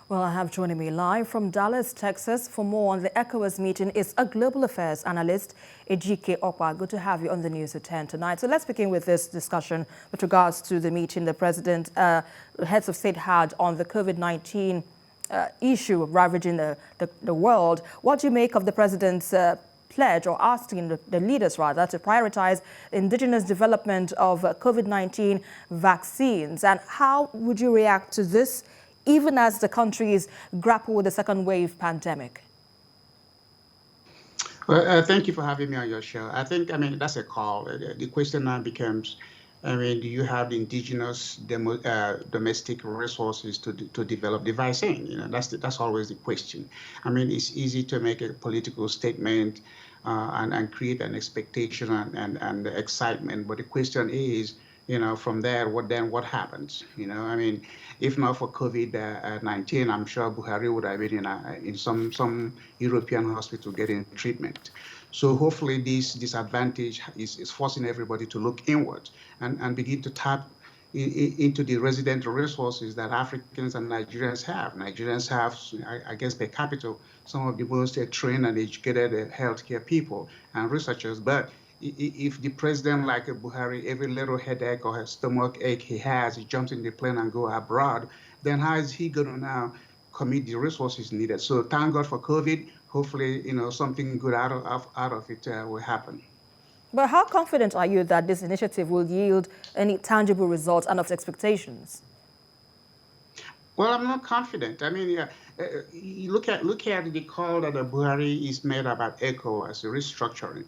Well, I have joining me live from Dallas, Texas for more on the ECOWAS meeting is a global affairs analyst, Ejike Okpa. Good to have you on the news at 10 tonight. So let's begin with this discussion with regards to the meeting the president, heads of state had on the COVID-19 issue ravaging the world. What do you make of the president's pledge or asking the leaders rather to prioritize indigenous development of COVID-19 vaccines? And how would you react to this, even as the countries grapple with the second wave pandemic? Well, thank you for having me on your show. That's a call. The question now becomes, do you have the indigenous domestic resources to develop the vaccine? That's always the question. It's easy to make a political statement and create an expectation and excitement, but the question is, from there, what happens? If not for COVID-19, I'm sure Buhari would have been in some European hospital getting treatment. So hopefully this disadvantage is forcing everybody to look inward and begin to tap into the resident resources that Africans and Nigerians have. Nigerians have, I guess, per capita, some of the most trained and educated healthcare people and researchers. But if the president, like Buhari, every little headache or stomach ache he has, he jumps in the plane and go abroad, then how is he going to now commit the resources needed? So thank God for COVID. Hopefully, something good out of it will happen. But how confident are you that this initiative will yield any tangible results and of expectations? Well, I'm not confident. You look at the call that Buhari is made about ECOWAS restructuring.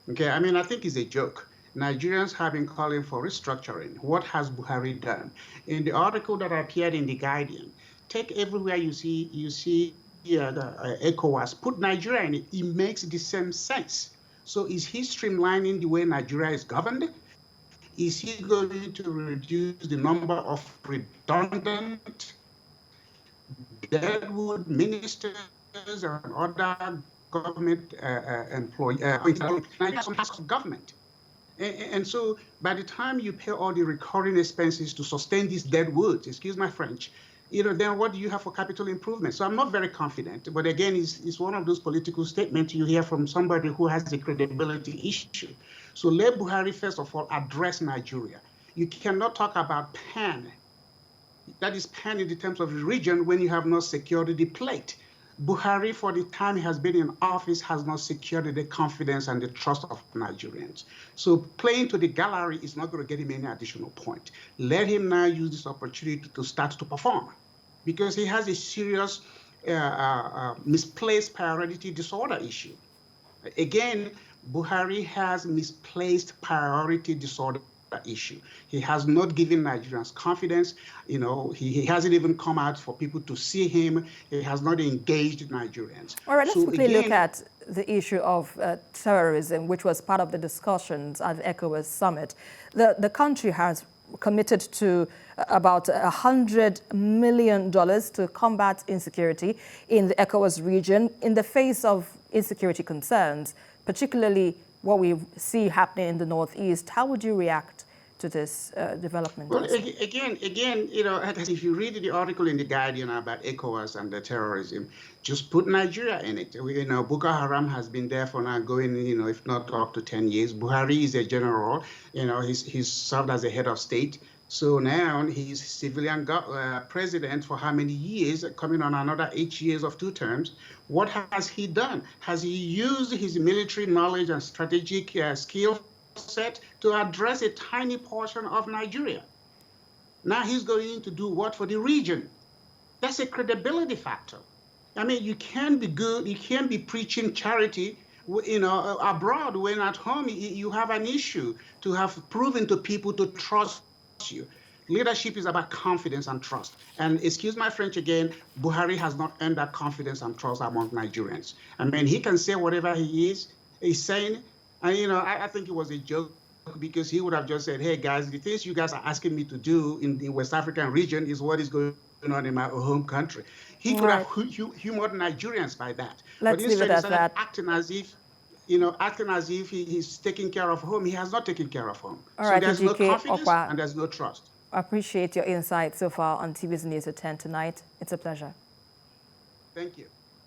Okay, I think it's a joke. Nigerians have been calling for restructuring. What has Buhari done? In the article that appeared in The Guardian, take everywhere you see the ECOWAS, put Nigeria in it. It makes the same sense. So is he streamlining the way Nigeria is governed? Is he going to reduce the number of redundant deadwood ministers and other government employees, some tasks of government? And so by the time you pay all the recurring expenses to sustain these dead woods, excuse my French, then what do you have for capital improvement? So I'm not very confident. But again, it's one of those political statements you hear from somebody who has a credibility issue. So let Buhari, first of all, address Nigeria. You cannot talk about pan. That is pan in the terms of the region when you have not secured the plate. Buhari, for the time he has been in office, has not secured the confidence and the trust of Nigerians. So playing to the gallery is not going to get him any additional point. Let him now use this opportunity to start to perform, because he has a serious misplaced priority disorder issue. Again, Buhari has misplaced priority disorder issue. He has not given Nigerians confidence. He hasn't even come out for people to see him. He has not engaged Nigerians. All right, let's quickly look at the issue of terrorism, which was part of the discussions at the ECOWAS summit. The country has committed to about $100 million to combat insecurity in the ECOWAS region in the face of insecurity concerns, particularly what we see happening in the Northeast. How would you react to this development? Well, again, if you read the article in The Guardian about ECOWAS and the terrorism, just put Nigeria in it. Boko Haram has been there for now going, if not up to 10 years. Buhari is a general. He's served as a head of state. So now he's civilian president for how many years, coming on another 8 years of 2 terms. What has he done? Has he used his military knowledge and strategic skill set to address a tiny portion of Nigeria? Now he's going to do what for the region? That's a credibility factor. You can't be good, you can't be preaching charity abroad when at home you have an issue to have proven to people to trust you. Leadership is about confidence and trust. And excuse my French again, Buhari has not earned that confidence and trust among Nigerians. He can say whatever he's saying. And, I think it was a joke, because he would have just said, hey, guys, the things you guys are asking me to do in the West African region is what is going on in my home country. He could have humored Nigerians by that. Let's leave it at that. Acting as if he's taking care of home. He has not taken care of home. All right, there's no confidence Okpa, and there's no trust. I appreciate your insight so far on TV's News at 10 tonight. It's a pleasure. Thank you.